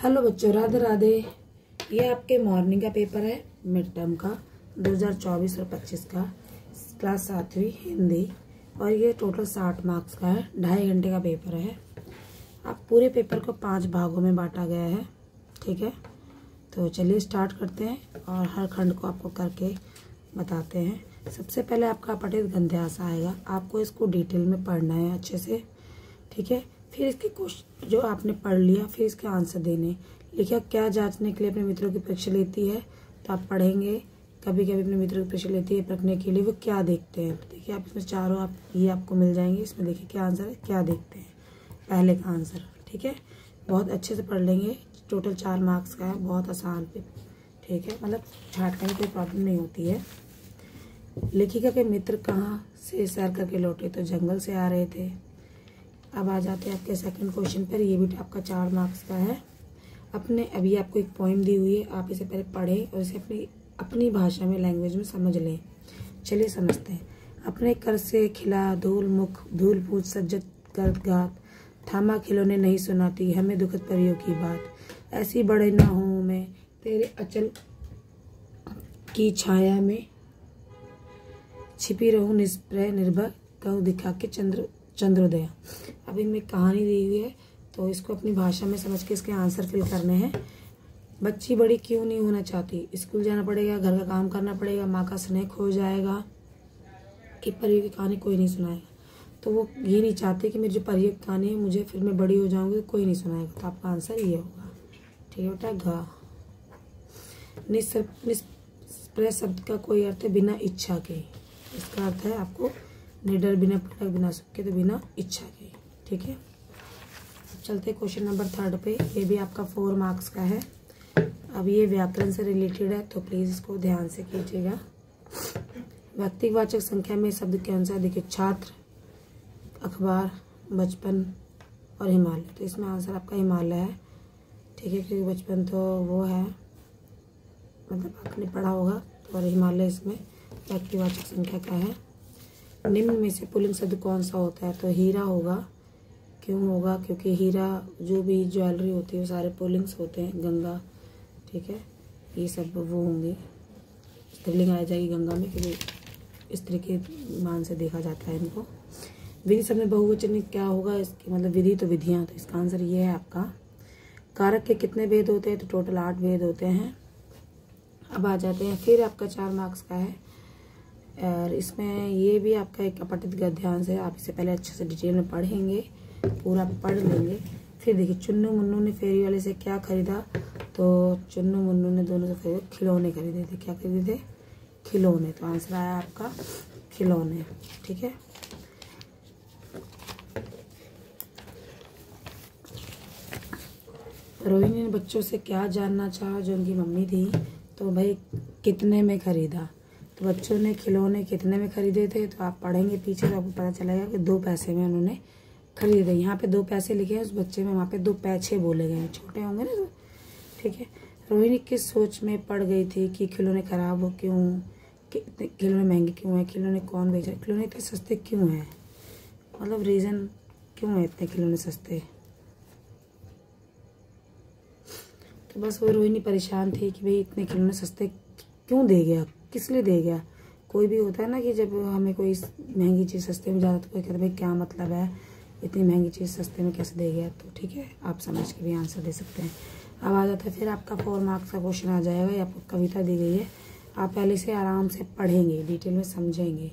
Hello बच्चों, राधे राधे। ये आपके मॉर्निंग का पेपर है, मिड टर्म का 2024 और 25 का, क्लास 7वीं हिंदी। और ये टोटल 60 मार्क्स का है, 2.5 घंटे का पेपर है। आप पूरे पेपर को 5 भागों में बांटा गया है, ठीक है। तो चलिए स्टार्ट करते हैं और हर खंड को आपको करके बताते हैं। सबसे पहले आपका अपठित गद्यांश आएगा, आपको इसको डिटेल में पढ़ना है अच्छे से, ठीक है। फिर इसके क्वेश्चन जो आपने पढ़ लिया, फिर इसके आंसर देने। लिखा क्या जांचने के लिए अपने मित्रों की परीक्षा लेती है, तो आप पढ़ेंगे। कभी कभी अपने मित्रों की परीक्षा लेती है परखने के लिए वो क्या देखते हैं। तो देखिए आप इसमें चारों आप ये आपको मिल जाएंगे। इसमें देखिए क्या आंसर है, क्या देखते हैं, पहले का आंसर, ठीक है। बहुत अच्छे से पढ़ लेंगे। टोटल 4 मार्क्स का है, बहुत आसान पे, ठीक है। मतलब छाटने में कोई प्रॉब्लम नहीं होती है। लेखिका के मित्र कहाँ से सैर करके लौटे, तो जंगल से आ रहे थे। अब आ जाते हैं आपके सेकंड क्वेश्चन पर। ये भी आपका 4 मार्क्स का है। अपने अभी आपको एक पोइम दी हुई है, आप इसे पहले पढ़ें और इसे अपनी भाषा में, लैंग्वेज में समझ लें। चलिए समझते हैं। अपने कर से खिला धूल मुख, धूल पूछ सज्जत कर गात, थामा खिलौने नहीं सुनाती हमें दुखद परियों की बात। ऐसी बड़े ना हूँ मैं तेरे अचल की छाया में, छिपी रहूं निष्प्रय निर्भय, कहूँ दिखा के चंद्रोदय। अब इनमें कहानी दी हुई है, तो इसको अपनी भाषा में समझ के इसके आंसर फिल करने हैं। बच्ची बड़ी क्यों नहीं होना चाहती, स्कूल जाना पड़ेगा, घर का काम करना पड़ेगा, माँ का स्नेह खो जाएगा, कि परियों की कहानी कोई नहीं सुनाएगा। तो वो ये नहीं चाहते कि मेरी जो परियों की कहानी है मुझे फिर मैं बड़ी हो जाऊंगी तो कोई नहीं सुनाएगा। तो आपका आंसर ये होगा, ठीक है बेटा। घ निष्प्रय शब्द का कोई अर्थ है बिना इच्छा के। इसका अर्थ है आपको निडर, बिना पीड़क, बिना सुख के, तो बिना इच्छा के, ठीक है। अब चलते क्वेश्चन नंबर 3 पे। ये भी आपका 4 मार्क्स का है। अब ये व्याकरण से रिलेटेड है, तो प्लीज इसको ध्यान से कीजिएगा। व्यक्तिवाचक संख्या में शब्द के अनुसार देखिए, छात्र, अखबार, बचपन और हिमालय। तो इसमें आंसर आपका हिमालय है, ठीक है, क्योंकि बचपन तो वो है, मतलब आपने पढ़ा होगा। तो और हिमालय इसमें व्यक्तिवाचक संख्या का है। निम्न में से पुल्लिंग शब्द कौन सा होता है, तो हीरा होगा। क्यों होगा, क्योंकि हीरा जो भी ज्वेलरी होती है वो सारे पुल्लिंग्स होते हैं। गंगा, ठीक है, ये सब वो होंगे। स्त्रीलिंग आ जाएगी गंगा में, क्योंकि स्त्री के मान से देखा जाता है इनको। विधि शब्द में बहुवचन में क्या होगा, इसकी मतलब विधि तो विधियाँ। तो इसका आंसर ये है आपका। कारक के कितने भेद होते हैं, तो टोटल 8 भेद होते हैं। अब आ जाते हैं, फिर आपका 4 मार्क्स का है और इसमें ये भी आपका एक अपठित गद्यांश है। आप इसे पहले अच्छे से डिटेल में पढ़ेंगे, पूरा पढ़ लेंगे। फिर देखिए, चुन्नू मुन्नू ने फेरी वाले से क्या खरीदा, तो चुन्नू मुन्नू ने दोनों से खरीदे, खिलौने खरीदे थे। क्या खरीदे थे, खिलौने। तो आंसर आया आपका खिलौने, ठीक है। रोहिणी ने बच्चों से क्या जानना चाहा जो उनकी मम्मी थी, तो भाई कितने में खरीदा। तो बच्चों ने खिलौने कितने में खरीदे थे, तो आप पढ़ेंगे पीछे तो आपको पता चलेगा कि 2 पैसे में उन्होंने खरीदे। यहाँ पे 2 पैसे लिखे हैं, उस बच्चे में वहाँ पे 2 पैसे बोले गए हैं, छोटे होंगे ना, ठीक है। रोहिणी किस सोच में पड़ गई थी कि खिलौने खराब हो क्यों, खिलौने महंगे क्यों हैं, खिलौने कौन बेच रहा है, खिलौने इतने सस्ते क्यों हैं, मतलब रीज़न क्यों है इतने खिलौने सस्ते। तो बस वो रोहिणी परेशान थी कि भाई इतने खिलौने सस्ते क्यों दे गया, किस लिए दे गया। कोई भी होता है ना कि जब हमें कोई महंगी चीज़ सस्ते में ज़्यादा, तो कोई कहता है भाई क्या मतलब है, इतनी महंगी चीज़ सस्ते में कैसे दे गया। तो ठीक है, आप समझ के भी आंसर दे सकते हैं। अब आ जाता है फिर आपका 4 मार्क्स का क्वेश्चन आ जाएगा। ये आपको कविता दी गई है, आप पहले से आराम से पढ़ेंगे, डिटेल में समझेंगे,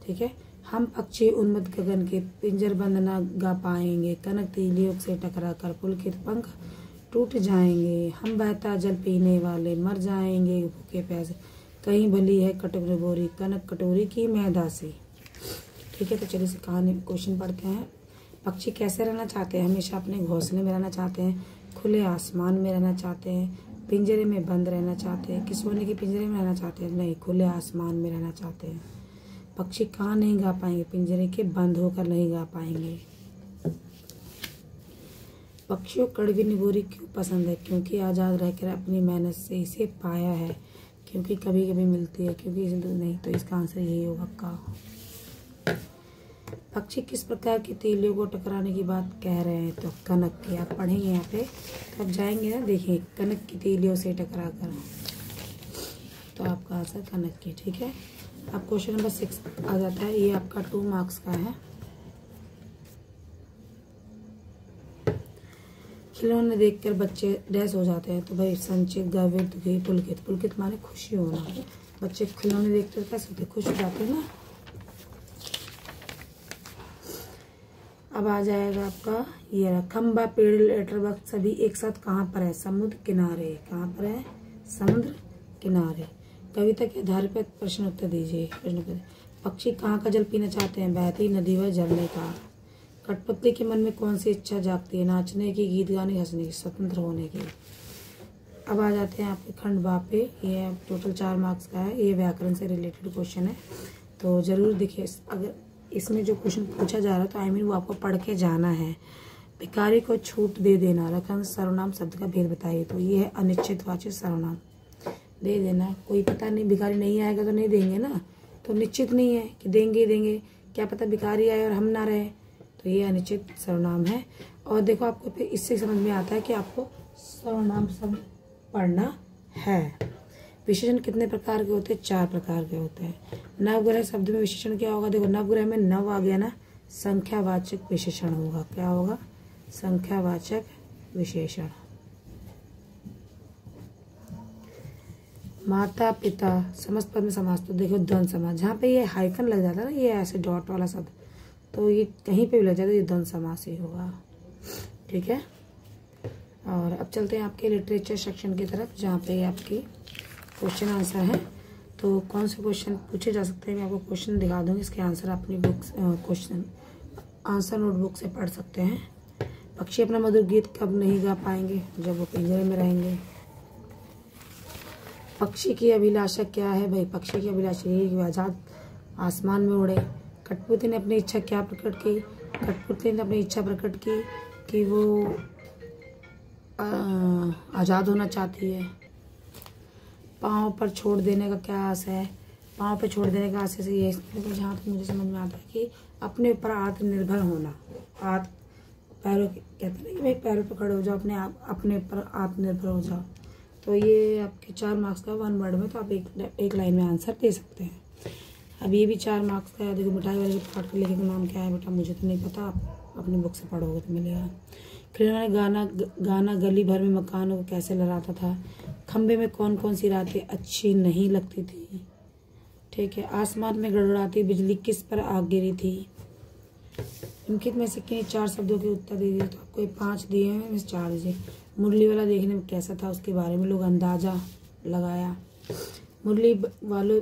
ठीक है। हम पक्षी उन्मत्त गगन के पिंजर बंद न गा पाएंगे, कनक तीलियों से टकरा कर पुलकित पंख टूट जाएंगे। हम बहता जल पीने वाले मर जाएंगे भूखे प्यासे, कहीं भली है कटोरी बोरी कनक कटोरी की मैदा से, ठीक है। तो चलिए से कहानी क्वेश्चन पढ़ते हैं। पक्षी कैसे रहना चाहते हैं, हमेशा अपने घोंसले में रहना चाहते हैं, खुले आसमान में रहना चाहते हैं, पिंजरे में बंद रहना चाहते हैं, कि सोने के पिंजरे में रहना चाहते हैं, नहीं, खुले आसमान में रहना चाहते हैं। पक्षी कहाँ नहीं गा पाएंगे, पिंजरे के बंद होकर नहीं गा पाएंगे। पक्षियों कड़वी निगोरी क्यों पसंद है, क्योंकि आज़ाद रहकर अपनी मेहनत से इसे पाया है, क्योंकि कभी कभी मिलती है, क्योंकि नहीं। तो इसका आंसर यही होगा का। पक्षी किस प्रकार की तीलियों को टकराने की बात कह रहे हैं? तो कनक की। आप पढ़ेंगे यहाँ पे तो आप जाएंगे ना, देखिए कनक की तीलियों से टकरा कर, तो आपका आंसर कनक की। ठीक है, अब क्वेश्चन नंबर 6 आ जाता है, ये आपका 2 मार्क्स का है। खिलौने देखकर बच्चे डैश हो जाते हैं। तो भाई संचित, गर्वित, दुखी, पुलकित। पुलकित माने खुशी होना। बच्चे खिलौने देखते कैसे होते, खुश हो जाते हैं ना। अब आ जाएगा आपका ये खंबा, पेड़, लेटर बॉक्स सभी एक साथ कहाँ पर है? समुद्र किनारे। कहाँ पर है? समुद्र किनारे। कविता के आधार पर प्रश्न उत्तर दीजिए। प्रश्न उत्तर। पक्षी कहाँ का जल पीना चाहते हैं? बहती नदी व झरने का। कठपुतली के मन में कौन सी इच्छा जागती है? नाचने की, गीत गाने, हंसने की, स्वतंत्र होने की। अब आ जाते हैं आपके खंड बा पे। ये टोटल 4 मार्क्स का है। ये व्याकरण से रिलेटेड क्वेश्चन है, तो जरूर देखिए। अगर इसमें जो क्वेश्चन पूछा जा रहा है तो आई मीन वो आपको पढ़ के जाना है। भिखारी को छूट दे देना। रकम सर्वनाम शब्द का भेद बताइए। तो ये है अनिश्चितवाची सर्वनाम। दे देना, कोई पता नहीं, भिखारी नहीं आएगा तो नहीं देंगे ना, तो निश्चित नहीं है कि देंगे ही देंगे। क्या पता भिखारी आए और हम ना रहे, तो ये अनिश्चित सर्वनाम है। और देखो आपको फिर इससे समझ में आता है कि आपको सर्वनाम शब्द पढ़ना है। विशेषण कितने प्रकार के होते हैं? 4 प्रकार के होते हैं। नवग्रह शब्द में विशेषण क्या होगा? देखो नवग्रह में नव आ गया ना, संख्यावाचक विशेषण होगा। क्या होगा? संख्यावाचक विशेषण। माता पिता समस्त पद में समास। तो देखो द्वंद्व समास, जहाँ पे ये हाइफन लग जाता है ना, ये ऐसे डॉट वाला शब्द, तो ये कहीं पे भी लग जाता है, ये द्वंद्व समास ही होगा। ठीक है, और अब चलते हैं आपके लिटरेचर सेक्शन की तरफ, जहाँ पे आपकी क्वेश्चन आंसर है। तो कौन से क्वेश्चन पूछे जा सकते हैं, मैं आपको क्वेश्चन दिखा दूँगी, इसके आंसर अपनी बुक्स क्वेश्चन आंसर नोटबुक से पढ़ सकते हैं। पक्षी अपना मधुर गीत कब नहीं गा पाएंगे? जब वो पिंजरे में रहेंगे। पक्षी की अभिलाषा क्या है? भाई पक्षी की अभिलाषा ये कि आज़ाद आसमान में उड़े। कठपुतली ने अपनी इच्छा क्या प्रकट की? कठपुतली ने अपनी इच्छा प्रकट की कि वो आज़ाद होना चाहती है। पाँव पर छोड़ देने का क्या आस है? पाँव पर छोड़ देने का आशय से ये, जहाँ तक मुझे समझ में आता है कि अपने ऊपर आत्मनिर्भर होना। पैरों कहते हैं ना कि भाई पैरों पर खड़े हो जाओ, अपने ऊपर आत्मनिर्भर हो जाओ। तो ये आपके 4 मार्क्स का 1 वर्ड में, तो आप एक लाइन में आंसर दे सकते हैं। अब ये भी 4 मार्क्स का है। देखो मिठाई वाले के पाठ के लेखक का नाम क्या है? बेटा मुझे तो नहीं पता, आप अपनी बुक से पढ़ोगे तो मिलेगा। खिलौना गाना गली भर में मकानों को कैसे लहराता था? खंबे में कौन कौन सी रातें अच्छी नहीं लगती थी? ठीक है, आसमान में गड़गड़ाती बिजली किस पर आग गिरी थी? निम्नलिखित में से किन्हीं 4 शब्दों के उत्तर दीजिए। तो आपको 5 दिए हैं, इसमें 4 दीजिए। मुरली वाला देखने में कैसा था? उसके बारे में लोग अंदाजा लगाया। मुरली वाले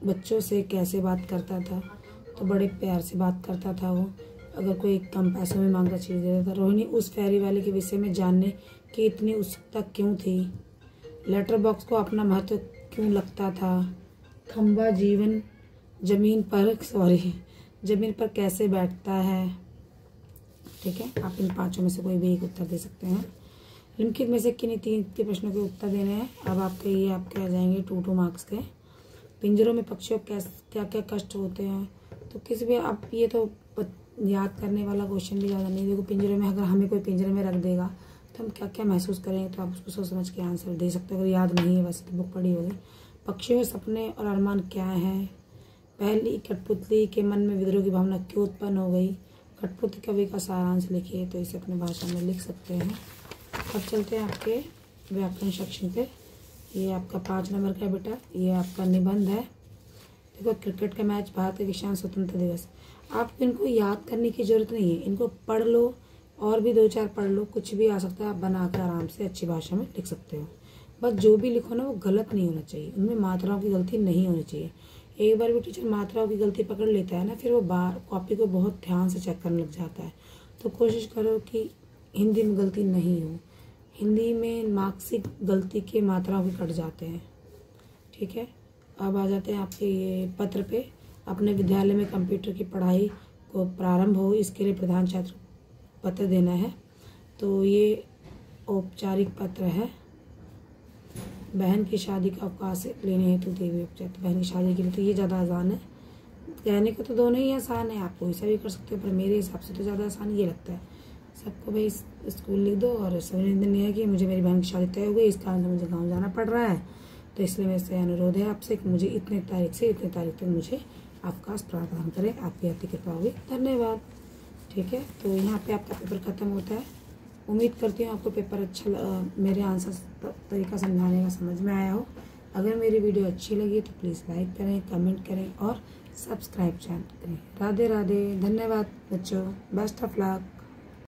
बच्चों से कैसे बात करता था? तो बड़े प्यार से बात करता था वो। अगर कोई कम पैसों में मांगता चीज देता था। रोहिणी उस फेरी वाले के विषय में जानने की इतनी उत्सुकता क्यों थी? लेटर बॉक्स को अपना महत्व क्यों लगता था? खंबा जमीन पर कैसे बैठता है? ठीक है, आप इन 5 में से कोई भी एक उत्तर दे सकते हैं। निम्नलिखित में से किन्हीं 3 के प्रश्नों के उत्तर देने हैं। अब आपके आ जाएंगे 2 मार्क्स के। पिंजरों में पक्षियों क्या क्या कष्ट होते हैं? तो किसी भी आप ये तो याद करने वाला क्वेश्चन भी ज़्यादा नहीं। देखो पिंजरे में, अगर हमें कोई पिंजरे में रख देगा तो हम क्या क्या महसूस करेंगे, तो आप उसको सोच समझ के आंसर दे सकते हो। अगर याद नहीं है, वैसे तो बुक पढ़ी होगी। पक्षियों के सपने और अरमान क्या हैं? पहली, कठपुतली के मन में विद्रोह की भावना क्यों उत्पन्न हो गई? कठपुतली कवि का सारांश लिखिए। तो इसे अपनी भाषा में लिख सकते हैं। अब चलते हैं आपके व्याकरण सेक्शन पे। ये आपका 5 नंबर का बेटा, ये आपका निबंध है। देखो क्रिकेट का मैच, भारत के किसान स्वतंत्रता दिवस। आपको इनको याद करने की जरूरत नहीं है, इनको पढ़ लो और भी 2-4 पढ़ लो, कुछ भी आ सकता है। आप बनाकर आराम से अच्छी भाषा में लिख सकते हो। बस जो भी लिखो ना वो गलत नहीं होना चाहिए, उनमें मात्राओं की गलती नहीं होनी चाहिए। एक बार भी टीचर मात्राओं की गलती पकड़ लेता है ना, फिर वो कॉपी को बहुत ध्यान से चेक करने लग जाता है। तो कोशिश करो कि हिंदी में गलती नहीं हो। हिंदी में मार्क्सिक गलती के मात्राओं के कट जाते हैं। ठीक है, अब आ जाते हैं आपके ये पत्र पे। अपने विद्यालय में कंप्यूटर की पढ़ाई को प्रारंभ हो, इसके लिए प्रधान छात्र पत्र देना है। तो ये औपचारिक पत्र है। बहन की शादी का अवकाश लेने हेतु देवी उपचार, बहन की शादी के लिए, तो ये ज़्यादा आसान है। कहने को तो दोनों ही आसान है, आप कोई सा भी कर सकते हो, पर मेरे हिसाब से तो ज़्यादा आसान ये लगता है। सबको भाई स्कूल लिख दो और समझ में नहीं है कि मुझे मेरी बहन की शादी तय हो गई, इस कारण से मुझे गाँव जाना पड़ रहा है, तो इसलिए मेरे से अनुरोध है आपसे कि मुझे इतने तारीख से इतने तारीख तक मुझे अवकाश प्रदान करें, आपकी अति कृपा होगी, धन्यवाद। ठीक है, तो यहाँ पे आपका पेपर ख़त्म होता है। उम्मीद करती हूँ आपको पेपर अच्छा मेरे आंसर तरीका समझाने का समझ में आया हो। अगर मेरी वीडियो अच्छी लगी तो प्लीज़ लाइक करें, कमेंट करें और सब्सक्राइब करें। राधे राधे, धन्यवाद बच्चों, बेस्ट ऑफ लक।